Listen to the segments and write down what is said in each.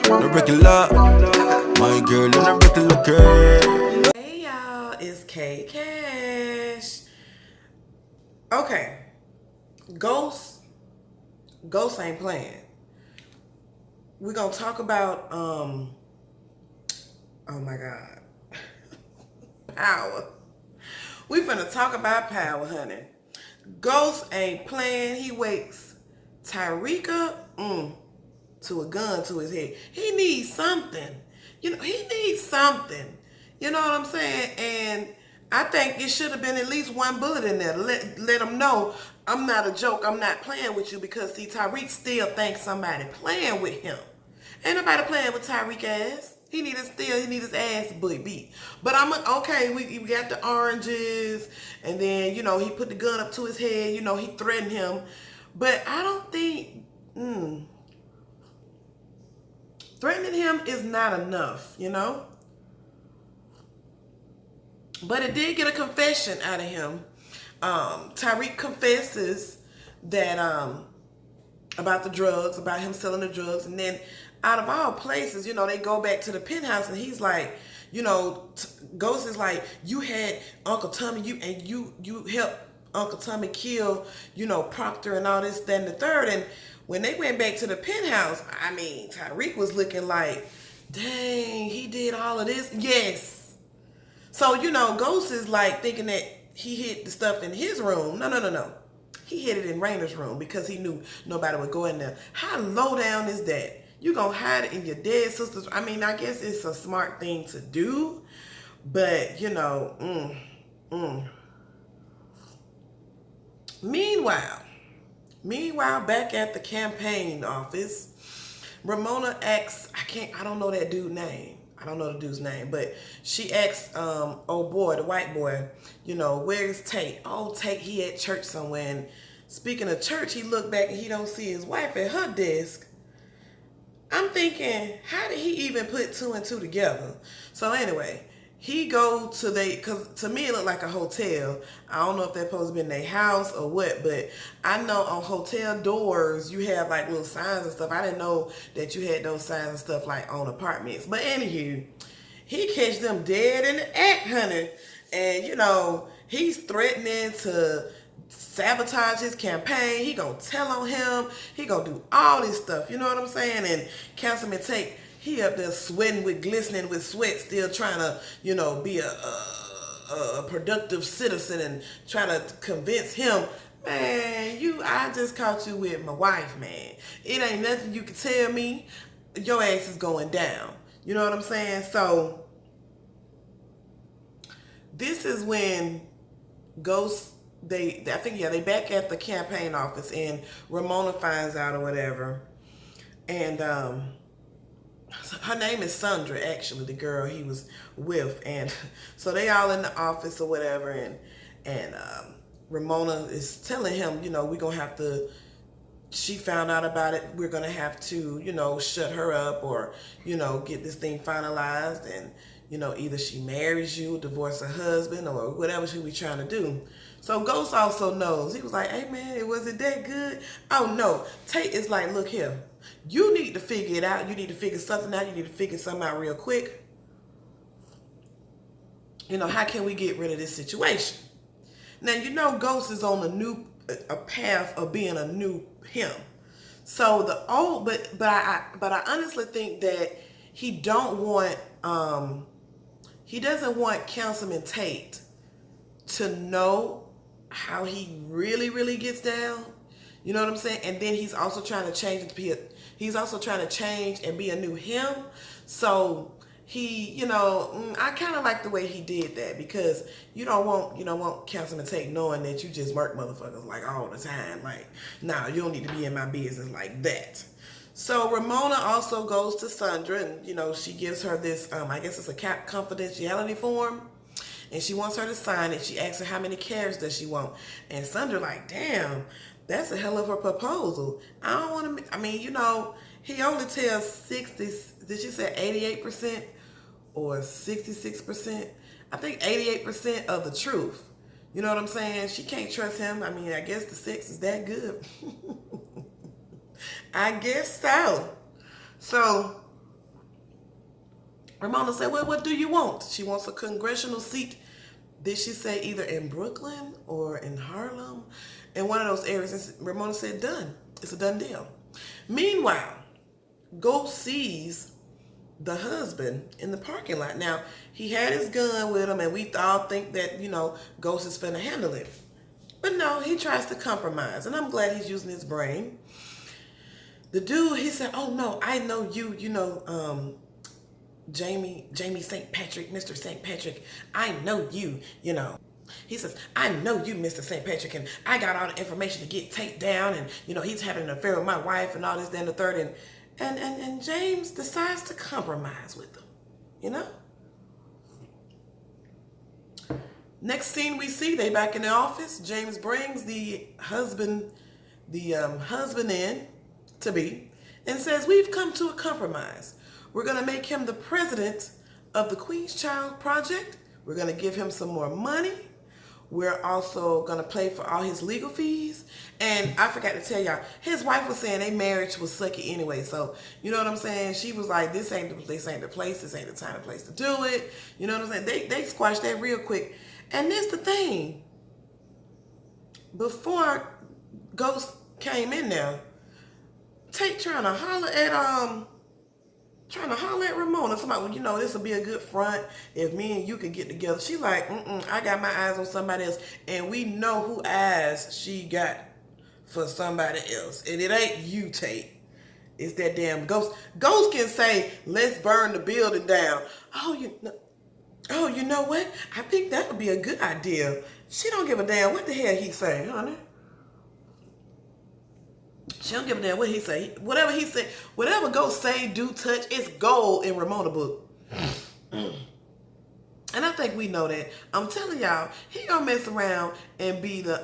no regular. My girl in a regular girl. Hey y'all, it's K Cash. Okay, Ghost ain't playing. We're gonna talk about oh my god, power. We finna talk about power, honey. Ghost ain't playing. He wakes Tariq up to a gun to his head. He needs something. He needs something. You know what I'm saying? And I think it should have been at least one bullet in there to let him know I'm not a joke. I'm not playing with you, because see, Tariq still thinks somebody playing with him. Ain't nobody playing with Tariq ass. He need his ass beat. But okay, we got the oranges, and then, he put the gun up to his head, he threatened him. But I don't think threatening him is not enough, But it did get a confession out of him. Tariq confesses that about the drugs, about him selling the drugs, and then out of all places, they go back to the penthouse, and he's like, Ghost is like, you had Uncle Tommy, you helped Uncle Tommy kill, Proctor and all this, that, and the third. And when they went back to the penthouse, I mean, Tariq was looking like, dang, he did all of this. Yes. So, Ghost is like thinking that he hid the stuff in his room. No. He hid it in Rainer's room because he knew nobody would go in there. How low down is that? You gonna hide it in your dead sister's? I mean, I guess it's a smart thing to do, but Meanwhile, back at the campaign office, Ramona asks, I don't know that dude's name. I don't know the dude's name, but she asks, oh boy, the white boy, where's Tate? Oh, Tate, he at church somewhere. And speaking of church, he looked back and he don't see his wife at her desk. I'm thinking, how did he even put two and two together? So anyway, he go to because to me it looked like a hotel. I don't know if they're supposed to be in their house or what, but I know on hotel doors you have like little signs and stuff. I didn't know that you had those signs and stuff like on apartments. But anywho, he catch them dead in the act, honey. And he's threatening to sabotage his campaign. He gonna tell on him. He gonna do all this stuff. You know what I'm saying? And Councilman Tate, he up there sweating glistening with sweat, still trying to, be a productive citizen and trying to convince him, man, I just caught you with my wife, man. It ain't nothing you can tell me. Your ass is going down. You know what I'm saying? So this is when Ghost, they back at the campaign office, and Ramona finds out or whatever. And her name is Sandra, actually, the girl he was with. And so they all in the office or whatever, and Ramona is telling him, we're gonna have to, she found out about it, we're gonna have to, shut her up, or, get this thing finalized, and either she marries you, divorce her husband, or whatever she be trying to do. So Ghost also knows. He was like, hey man, was it that good? Oh no. Tate is like, look here, you need to figure it out. You need to figure something out. You need to figure something out real quick. How can we get rid of this situation? Now, Ghost is on a path of being a new him. So but I honestly think that he doesn't want Councilman Tate to know how he really, really gets down. You know what I'm saying? And then he's also trying to change and be a new him. So he, I kind of like the way he did that, because you don't want Councilman Tate knowing that you just murk motherfuckers like all the time. Like, nah, you don't need to be in my business like that. So Ramona also goes to Sandra, and she gives her this, I guess it's a confidentiality form, and she wants her to sign it. She asks her how many carats does she want, and Sandra like, damn, that's a hell of a proposal. I don't want to. I mean, he only tells 60. Did she say 88% or 66%? I think 88% of the truth. You know what I'm saying? She can't trust him. I mean, I guess the sex is that good. I guess so. So Ramona said, well, what do you want? She wants a congressional seat. Did she say either in Brooklyn or in Harlem? In one of those areas. And Ramona said, done. It's a done deal. Meanwhile, Ghost sees the husband in the parking lot. Now, he had his gun with him, and we all think that, Ghost is finna handle it. But no, he tries to compromise, and I'm glad he's using his brain. The dude, he said, oh no, I know you, Jamie St. Patrick, Mr. St. Patrick, I know you, He says, I know you, Mr. St. Patrick, and I got all the information to get Tate down, and, he's having an affair with my wife and all this, then the third, and James decides to compromise with him, Next scene we see, they back in the office. James brings the husband in to be and says, we've come to a compromise. We're going to make him the president of the Queen's Child Project. We're going to give him some more money. We're also going to pay for all his legal fees. And I forgot to tell y'all, his wife was saying their marriage was sucky anyway. So, you know what I'm saying? She was like, this ain't the place, this ain't the time and place to do it. You know what I'm saying? They squashed that real quick. And this the thing. Before Ghost came in there, Tate trying to holler at Ramona. Somebody, well, this will be a good front if me and you could get together. She like, I got my eyes on somebody else. And we know who eyes she got for somebody else. And it ain't you, Tate. It's that damn Ghost. Ghost can say, let's burn the building down. Oh, you know what? I think that would be a good idea. She don't give a damn what the hell he say, honey. She don't give a damn what he say. Whatever he say, whatever Ghost say, do, touch, it's gold in Ramona book. And I think we know that. I'm telling y'all, he gonna mess around and be the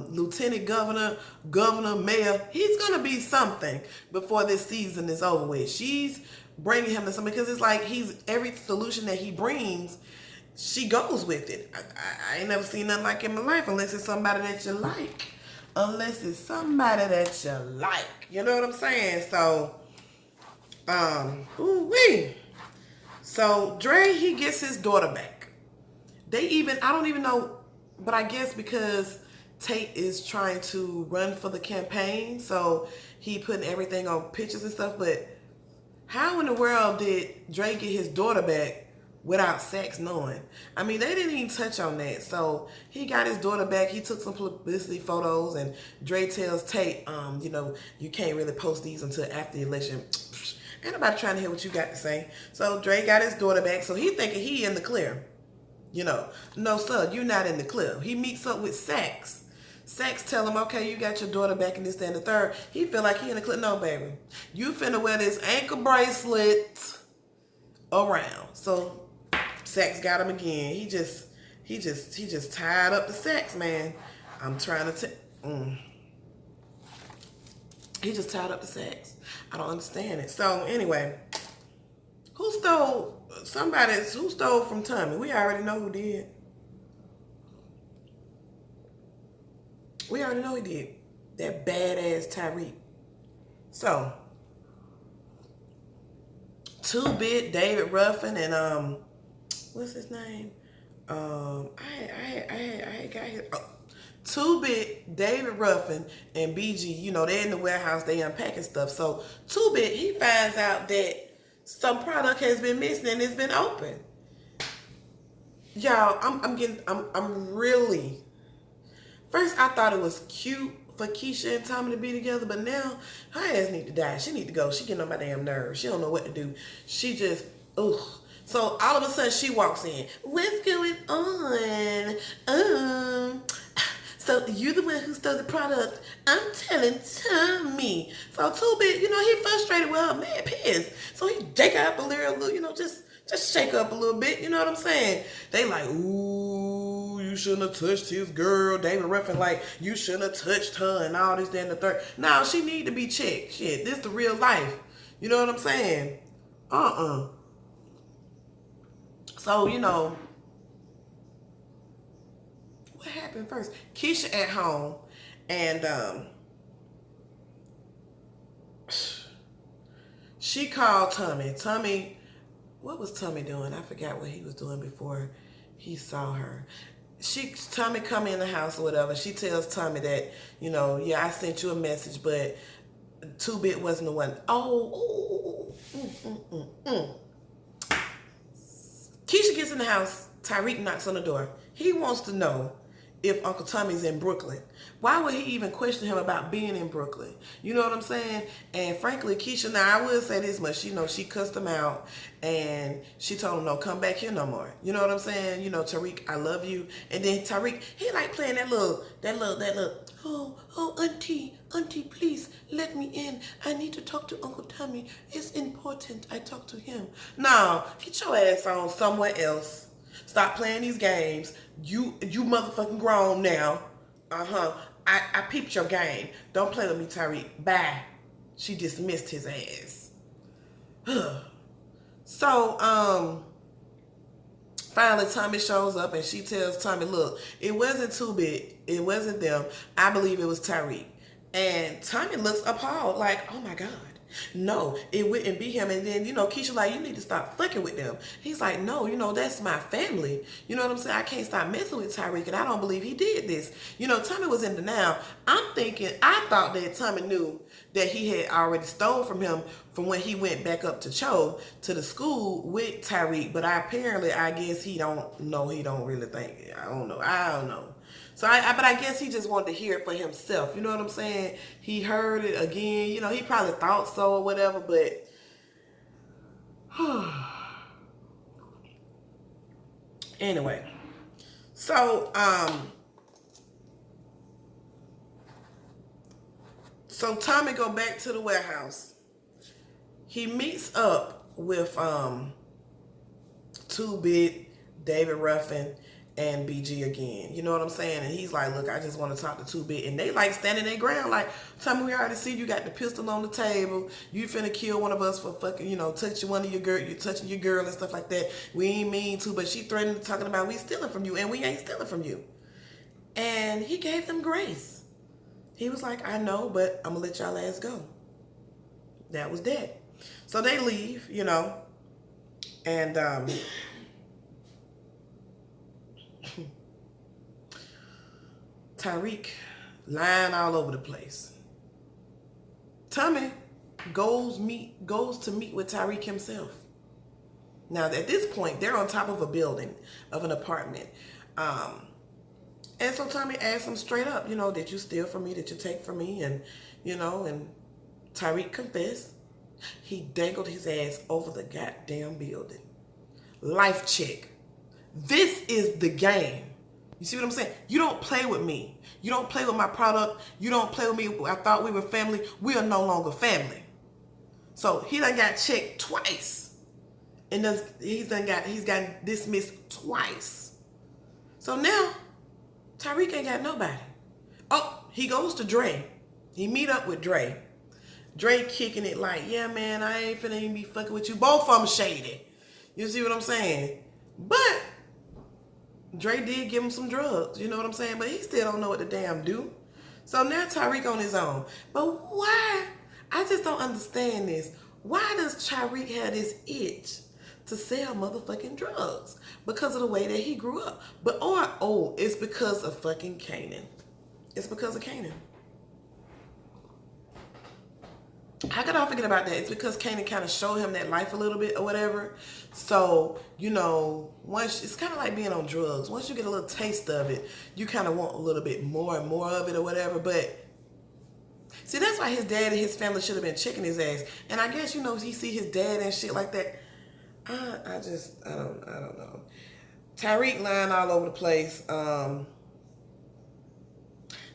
lieutenant governor, mayor. He's gonna be something before this season is over with. She's bringing him to something because it's like every solution that he brings, she goes with it. I ain't never seen nothing like it in my life unless it's somebody that you like. You know what I'm saying? So, ooh-wee. So, Dre, he gets his daughter back. I don't even know, but I guess because Tate is trying to run for the campaign, so he putting everything on pictures and stuff, but how in the world did Dre get his daughter back without Sax knowing? I mean, they didn't even touch on that. So he got his daughter back. He took some publicity photos, and Dre tells Tate, you can't really post these until after the election. Ain't nobody trying to hear what you got to say. So Dre got his daughter back. So he thinking he in the clear. No, sir, you're not in the clear. He meets up with Sax. Sax tell him, okay, you got your daughter back in this, that, and the third. He feel like he in the clip. No, baby. You finna wear this ankle bracelet around. So Sax got him again. He just tied up the Sax, man. I'm trying to he just tied up the Sax. I don't understand it. So anyway, who stole from Tommy? We already know who did. We already know he did. That badass Tariq. So, 2-Bit, David Ruffin, and what's his name? I got his. 2-Bit, David Ruffin, and BG. They're in the warehouse. They unpacking stuff. So 2-Bit, he finds out that some product has been missing and it's been open. Y'all, I'm really. First, I thought it was cute for Keisha and Tommy to be together, but now her ass need to die. She need to go. She getting on my damn nerves. She don't know what to do. She just, ugh. So all of a sudden she walks in. What's going on? So you the one who stole the product. I'm telling Tommy. So 2-Bit, he frustrated with her, mad pissed. So he shake her up a little, just shake her up a little bit. You know what I'm saying? They like, ooh, you shouldn't have touched his girl. David Ruffin like, you shouldn't have touched her and all this, that, and the third. Now she need to be checked. Shit, this the real life. You know what I'm saying? So, what happened first? Keisha at home, and she called Tommy. Tommy what was Tommy doing? I forgot what he was doing before he saw her. Tommy come in the house or whatever. She tells Tommy that, you know, yeah, I sent you a message, but 2-Bit wasn't the one. Keisha gets in the house. Tariq knocks on the door. He wants to know if Uncle Tommy's in Brooklyn. Why would he even question him about being in Brooklyn? You know what I'm saying? And frankly, Keisha, now I will say this much, you know, she cussed him out and she told him, no, come back here no more. You know what I'm saying? You know, Tariq, I love you. And then Tariq, he like playing that little, oh, auntie, please let me in. I need to talk to Uncle Tommy. It's important I talk to him. No, get your ass on somewhere else. Stop playing these games. You motherfucking grown now. I peeped your game. Don't play with me, Tariq. Bye. She dismissed his ass. So, finally Tommy shows up and she tells Tommy, look, it wasn't 2-Bit. It wasn't them. I believe it was Tariq. And Tommy looks appalled like, oh my God. No, it wouldn't be him. And then, you know, Keisha like, you need to stop fucking with them. He's like, no, you know, that's my family. You know what I'm saying? I can't stop messing with Tariq, and I don't believe he did this. You know, Tommy was in denial. I thought that Tommy knew that he had already stole from him from when he went back up to Cho to the school with Tariq. But I guess he don't know. He don't really think. I don't know. So but I guess he just wanted to hear it for himself. You know what I'm saying? He heard it again. You know, he probably thought so or whatever, but anyway. So Tommy go back to the warehouse. He meets up with 2-Bit, David Ruffin, and BG again. You know what I'm saying? And he's like, look, I just want to talk to 2-Bit. And they like standing their ground like, Tommy, we already see you got the pistol on the table. You finna kill one of us for fucking, you know, touching one of your girl, you touching your girl and stuff like that. We ain't mean to, but she threatened talking about we stealing from you, and we ain't stealing from you. And he gave them grace. He was like, I know, but I'm gonna let y'all ass go. That was that. So they leave, you know, and Tariq lying all over the place. Tommy goes to meet with Tariq himself. Now at this point, they're on top of a building, of an apartment. And so Tommy asked him straight up, you know, did you steal from me? Did you take from me? And, you know, and Tariq confessed. He dangled his ass over the goddamn building. Life check. This is the game. You see what I'm saying? You don't play with me. You don't play with my product. You don't play with me. I thought we were family. We are no longer family. So he done got checked twice. And he's gotten dismissed twice. So now, Tariq ain't got nobody. Oh, he goes to Dre. He meet up with Dre. Dre kicking it like, yeah, man, I ain't finna even be fucking with you. Both of them shady. You see what I'm saying? But Dre did give him some drugs, you know what I'm saying? But he still don't know what to damn do. So now Tariq on his own. But why? I just don't understand this. Why does Tariq have this itch to sell motherfucking drugs? Because of the way that he grew up. But it's because of fucking Kanan. It's because of Kanan. How could I forget about that? It's because Kanan kind of showed him that life a little bit or whatever. So, you know, it's kind of like being on drugs. Once you get a little taste of it, you kind of want a little bit more and more of it or whatever. But see, that's why his dad and his family should have been checking his ass. And I guess, you know, he see his dad and shit like that. I don't know. Tariq lying all over the place.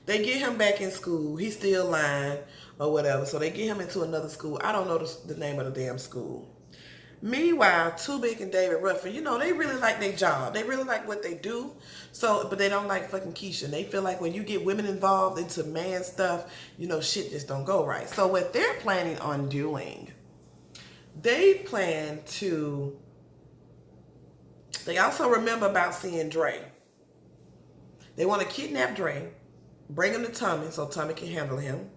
They get him back in school. He's still lying or whatever. So they get him into another school. I don't know the name of the damn school. Meanwhile, 2-Bit and David Ruffin, you know, they really like their job. They really like what they do. So, but they don't like fucking Keisha. They feel like when you get women involved into man stuff, you know, shit just don't go right. So what they're planning on doing, they also remember about seeing Dre. They want to kidnap Dre, bring him to Tommy so Tommy can handle him.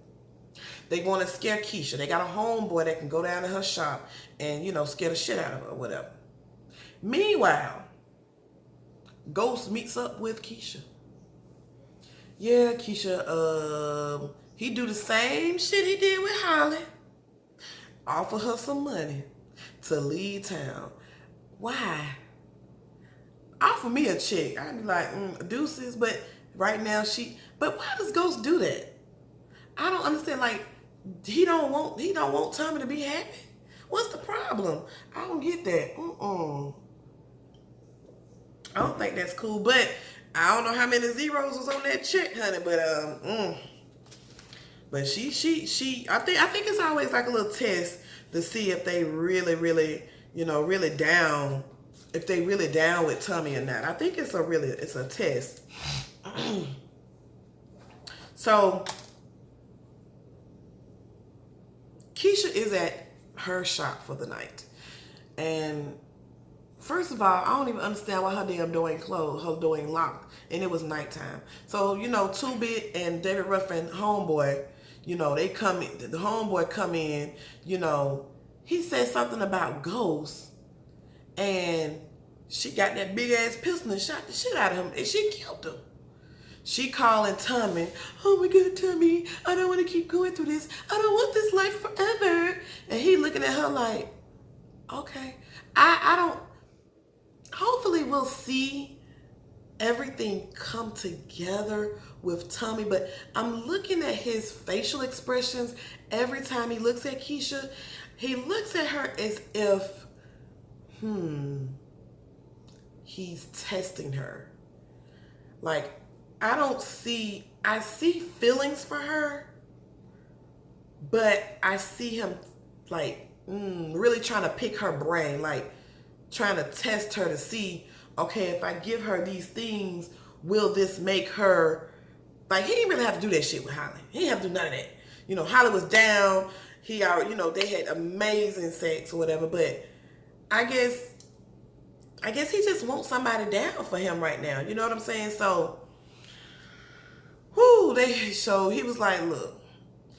They want to scare Keisha. They got a homeboy that can go down to her shop and, you know, scare the shit out of her or whatever. Meanwhile, Ghost meets up with Keisha. Yeah, Keisha, he do the same shit he did with Holly. Offer her some money to leave town. Why? Offer me a check. I'd be like, deuces, but right now but why does Ghost do that? I don't understand. Like, he don't want Tommy to be happy. What's the problem? I don't get that. I don't think that's cool, but I don't know how many zeros was on that check, honey, but I think it's always like a little test to see if they really, you know, really down, if they really down with Tommy or not. I think it's a test. So Keisha is at her shop for the night, and first of all, I don't even understand why her damn door ain't closed, her door ain't locked, and it was nighttime. So, you know, 2-Bit and David Ruffin, homeboy, you know, they come in, the homeboy come in, you know, he said something about Ghost, and she got that big ass pistol and shot the shit out of him, and she killed him. She calling Tommy, oh my God, Tommy, I don't want to keep going through this. I don't want this life forever. And he looking at her like, okay, I don't, hopefully we'll see everything come together with Tommy, but I'm looking at his facial expressions every time he looks at Keisha. He looks at her as if, he's testing her. Like, I see feelings for her, but I see him like, really trying to pick her brain, like, trying to test her to see, okay, if I give her these things, will this make her, like, he didn't really have to do that shit with Holly. He didn't have to do none of that. You know, Holly was down. He already, you know, they had amazing sex or whatever, but I guess he just wants somebody down for him right now. You know what I'm saying? So, so he was like, look,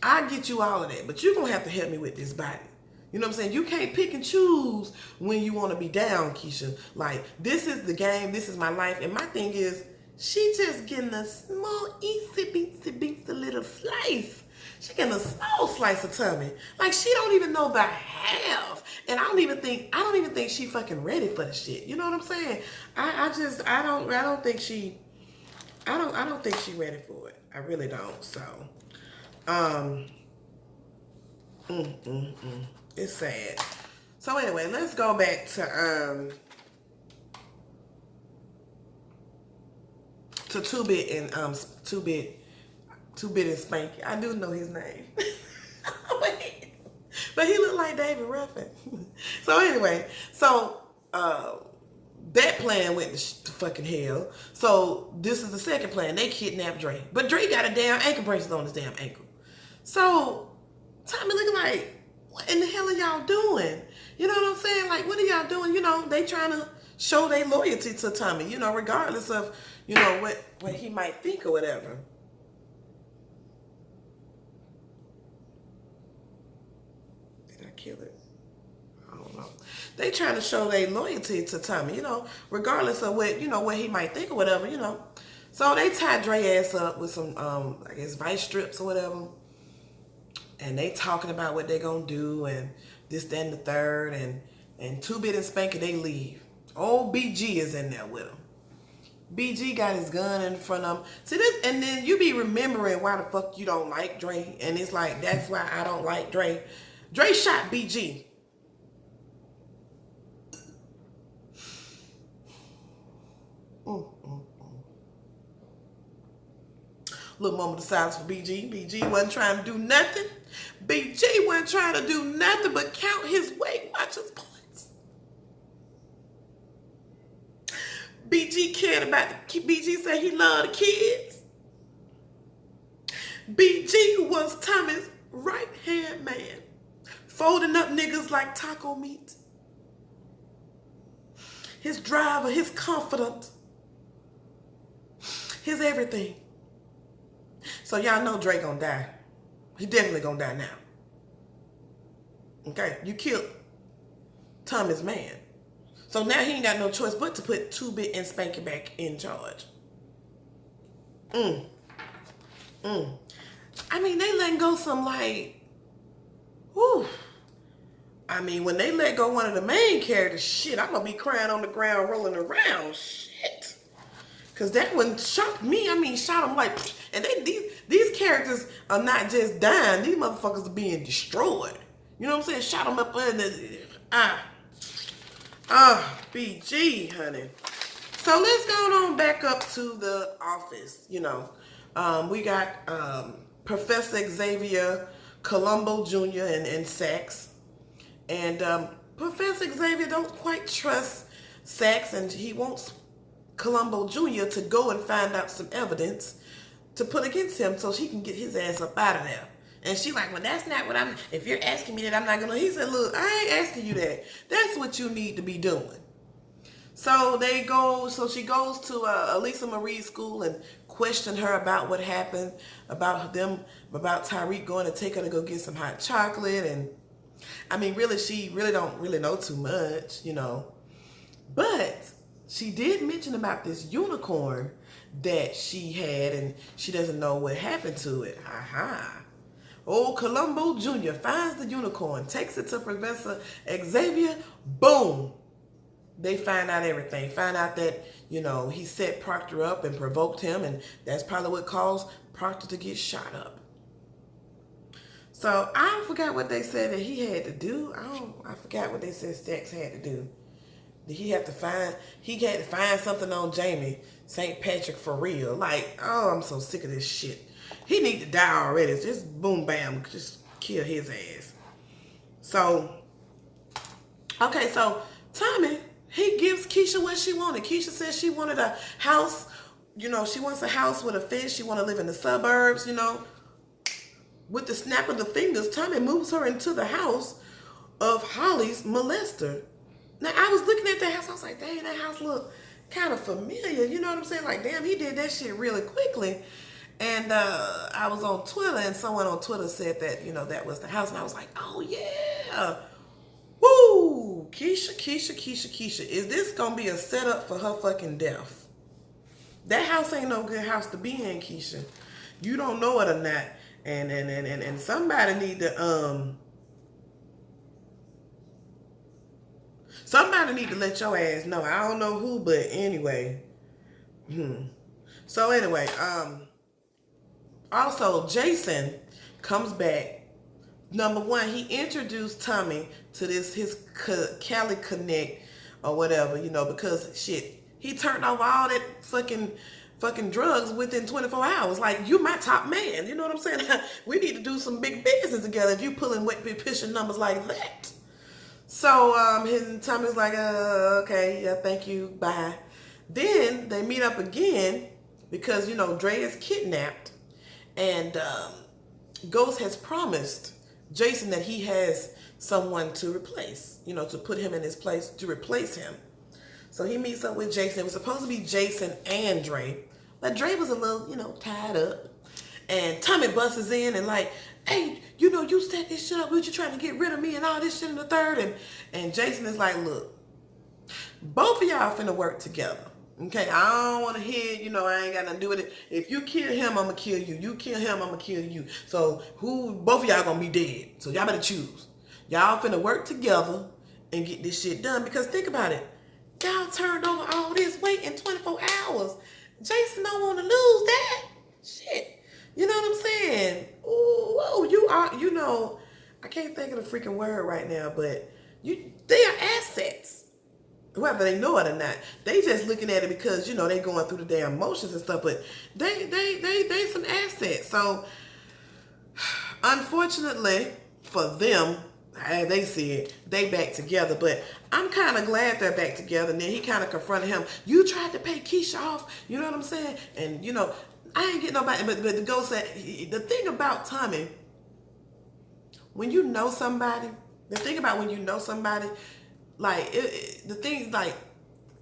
I'll get you all of that, but you're going to have to help me with this body. You know what I'm saying? You can't pick and choose when you want to be down, Keisha. Like, this is the game. This is my life. And my thing is, she just getting a small, itsy-bitsy little slice. She getting a small slice of tummy. Like, she don't even know the half. And I don't even think she fucking ready for the shit. You know what I'm saying? I don't think she ready for it. I really don't. So, it's sad. So anyway, let's go back to 2-Bit and 2-Bit and Spanky. I do know his name. But he looked like David Ruffin. So anyway, that plan went to fucking hell. So this is the second plan. They kidnapped Dre. But Dre got a damn ankle bracelet on his damn ankle. So Tommy looking like, what in the hell are y'all doing? You know what I'm saying? Like, what are y'all doing? You know, they trying to show their loyalty to Tommy, you know, regardless of, you know, what he might think or whatever. Did I kill it? I don't know. They trying to show their loyalty to Tommy, you know, regardless of what, you know, what he might think or whatever, you know. So they tied Dre ass up with some, I guess, vice strips or whatever. And they talking about what they gonna do and this, that, and the third. And 2-Bit and Spanky, they leave. Old BG is in there with him. BG got his gun in front of him. See this, and then you be remembering why the fuck you don't like Dre. And it's like, that's why I don't like Dre. Dre shot BG. Little moment of silence for BG. BG wasn't trying to do nothing. BG wasn't trying to do nothing but count his weight, watch his points. BG cared about BG said he loved the kids. BG was Tommy's right-hand man, folding up niggas like taco meat. His driver, his confidant, his everything. So y'all know Dre gonna die. He definitely gonna die now. Okay, you killed Tommy's man. So now he ain't got no choice but to put 2-Bit and Spanky back in charge. I mean, they letting go some like, whew. I mean, when they let go one of the main characters, shit, I'm gonna be crying on the ground, rolling around, shit. Cause that one shocked me. I mean, shot them like, and these characters are not just dying; these motherfuckers are being destroyed. You know what I'm saying? Shot them up in the BG, honey. So let's go on back up to the office. You know, we got Professor Xavier, Columbo Jr. and Sax. And Professor Xavier don't quite trust Sax, and he wants Columbo Jr. to go and find out some evidence to put against him so he can get his ass up out of there. And she like, well, that's not what if you're asking me that, I'm not gonna. He said, look, I ain't asking you that. That's what you need to be doing. So she goes to Elisa Marie's school and question her about what happened, about Tariq going to take her to go get some hot chocolate. And I mean, really, she really don't really know too much, you know. But she did mention about this unicorn that she had, and she doesn't know what happened to it. Old Columbo Jr. finds the unicorn, takes it to Professor Xavier. Boom. They find out everything. Find out that, you know, he set Proctor up and provoked him, and that's probably what caused Proctor to get shot up. So I forgot what they said that he had to do. I forgot what they said Sax had to do. He had to find something on Jamie St. Patrick for real. Like, oh, I'm so sick of this shit. He need to die already. Just boom, bam, just kill his ass. So, okay, so Tommy, he gives Keisha what she wanted. Keisha says she wanted a house. You know, she wants a house with a fence. She want to live in the suburbs, you know. With the snap of the fingers, Tommy moves her into the house of Holly's molester. Now, I was looking at that house. I was like, dang, that house look kind of familiar. You know what I'm saying? Like, damn, he did that shit really quickly. And I was on Twitter, and someone on Twitter said that, you know, that was the house. And I was like, oh, yeah. Woo! Keisha. Is this going to be a setup for her fucking death? That house ain't no good house to be in, Keisha. You don't know it or not. And somebody need to let your ass know. I don't know who, but anyway. So anyway, also Jason comes back. Number one, he introduced Tommy to his Cali Connect or whatever, you know, because shit, he turned off all that fucking drugs within 24 hours. Like, you my top man. You know what I'm saying? We need to do some big business together if you pulling pushing numbers like that. So Tommy's like, okay, yeah, thank you, bye. Then they meet up again because, you know, Dre is kidnapped, and Ghost has promised Jason that he has someone to replace, you know, to put him in his place, to replace him. So he meets up with Jason. It was supposed to be Jason and Dre, but Dre was a little, you know, tied up. And Tommy busts in and like, hey, you know, you set this shit up. You trying to get rid of me and all this shit in the third. And Jason is like, look, both of y'all finna work together. Okay, I don't want to hear, you know, I ain't got nothing to do with it. If you kill him, I'm going to kill you. You kill him, I'm going to kill you. So both of y'all going to be dead. So y'all better choose. Y'all finna work together and get this shit done. Because think about it. Y'all turned over all this weight in 24 hours. Jason don't want to lose that. Shit. You know what I'm saying? Oh, you are, you know, I can't think of the freaking word right now, but they are assets. Whether they know it or not. They just looking at it because, you know, they going through the damn motions and stuff, but they some assets. So, unfortunately for them, as they see it, they back together, but I'm kind of glad they're back together. And then he kind of confronted him. You tried to pay Keisha off, you know what I'm saying? And, you know, I ain't getting nobody, but the ghost said, the thing about Tommy, when you know somebody, like, the thing, like,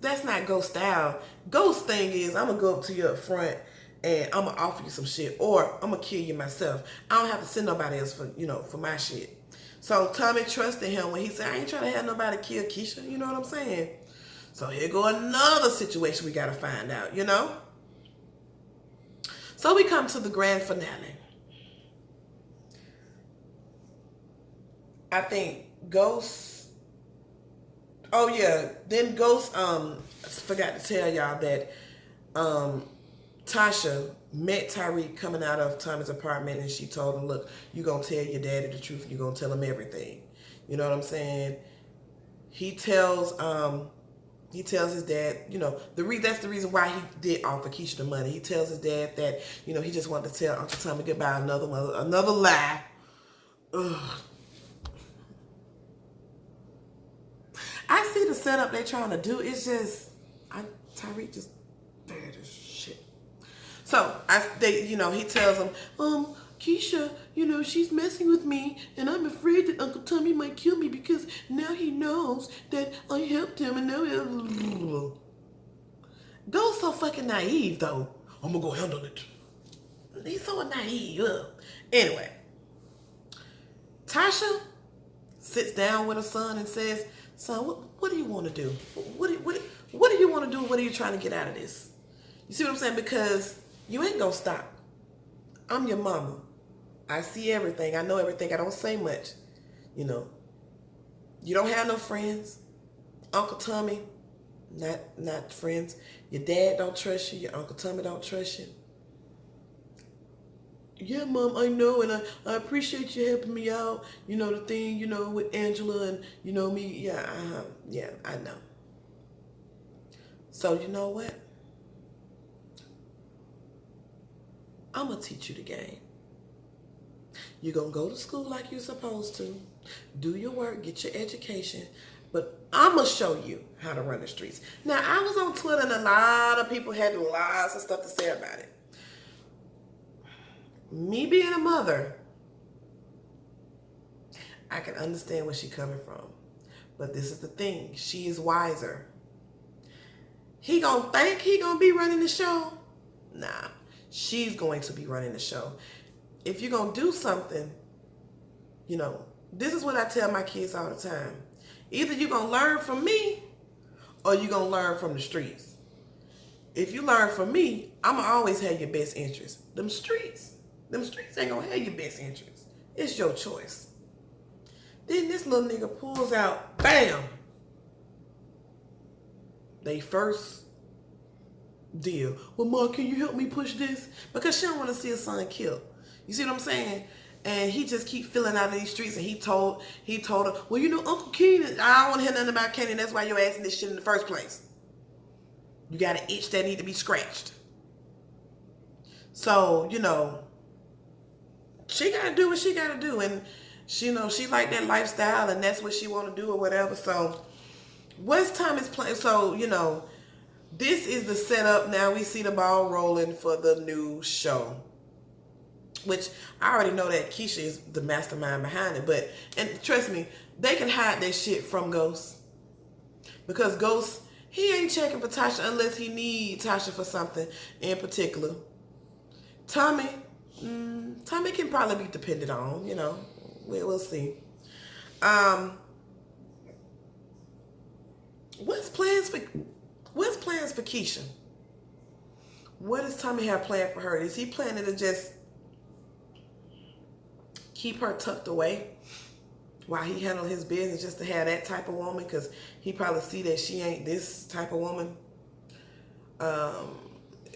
that's not Ghost style. Ghost thing is, I'm going to go up to you up front and I'm gonna offer you some shit, or I'm gonna kill you myself. I don't have to send nobody else for, you know, for my shit. So Tommy trusted him when he said, I ain't trying to have nobody kill Keisha. You know what I'm saying? So here go another situation we gotta find out, you know? So we come to the grand finale. I think Ghost, oh yeah, then Ghost forgot to tell y'all that Tasha met Tariq coming out of Tommy's apartment, and she told him, look, you're going to tell your daddy the truth. You're going to tell him everything. You know what I'm saying? He tells his dad, you know, that's the reason why he did offer Keisha the money. He tells his dad that, you know, he just wanted to tell Uncle Tommy goodbye. Another lie. Ugh. I see the setup they're trying to do. It's just, Tariq just bad as shit. So he tells him, Keisha, you know, she's messing with me, and I'm afraid that Uncle Tommy might kill me because now he knows that I helped him, and now Ghost so fucking naive though. I'm gonna go handle it. He's so naive. Ugh. Anyway, Tasha sits down with her son and says, son, what do you want to do? What do you want to do? What are you trying to get out of this? You see what I'm saying? Because you ain't gonna stop. I'm your mama. I see everything. I know everything. I don't say much. You know. You don't have no friends. Uncle Tommy, not friends. Your dad don't trust you. Your Uncle Tommy don't trust you. Yeah, Mom, I know, and I appreciate you helping me out. You know, the thing, you know, with Angela and, you know, me. Yeah, yeah, I know. So, you know what? I'm going to teach you the game. You're going to go to school like you're supposed to. Do your work, get your education. But I'm going to show you how to run the streets. Now, I was on Twitter, and a lot of people had lots of stuff to say about it. Me being a mother, I can understand where she's coming from. But this is the thing. She is wiser. He gonna think he gonna be running the show? Nah. She's going to be running the show. If you're gonna do something, you know, this is what I tell my kids all the time. Either you're gonna learn from me or you're gonna learn from the streets. If you learn from me, I'ma always have your best interest. Them streets ain't gonna have your best interest. It's your choice. Then this little nigga pulls out, bam! They first deal. Well, Mom, can you help me push this? Because she don't want to see her son killed. You see what I'm saying? And he just keep filling out of these streets, and he told her, well, you know, Uncle Keenan, I don't want to hear nothing about Keenan. That's why you're asking this shit in the first place. You got an itch that need to be scratched. So, you know, she got to do what she got to do. And, she, you know, she like that lifestyle, and that's what she want to do or whatever. So, what's Tommy's plan? So, you know, this is the setup. Now we see the ball rolling for the new show. Which, I already know that Keisha is the mastermind behind it. But, and trust me, they can hide that shit from Ghost. Because Ghost, he ain't checking for Tasha unless he need Tasha for something in particular. Tommy can probably be depended on, you know. We'll see. What's plans for Keisha? What does Tommy have planned for her? Is he planning to just keep her tucked away while he handle his business, just to have that type of woman? Because he probably see that she ain't this type of woman.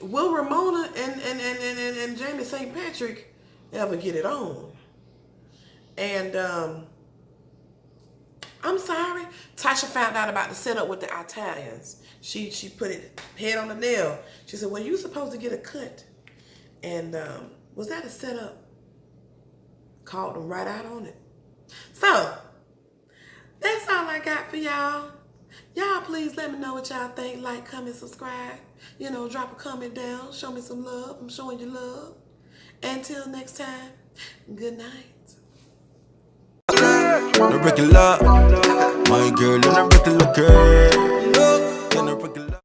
Will Ramona and Jamie St. Patrick ever get it on? And I'm sorry, Tasha found out about the setup with the Italians. She put it head on the nail. She said, well, you supposed to get a cut. And was that a setup? Called them right out on it. So, that's all I got for y'all. Y'all please let me know what y'all think. Like, comment, subscribe. You know, drop a comment down. Show me some love. I'm showing you love. Until next time, good night. No regular, my girl, and a regular girl.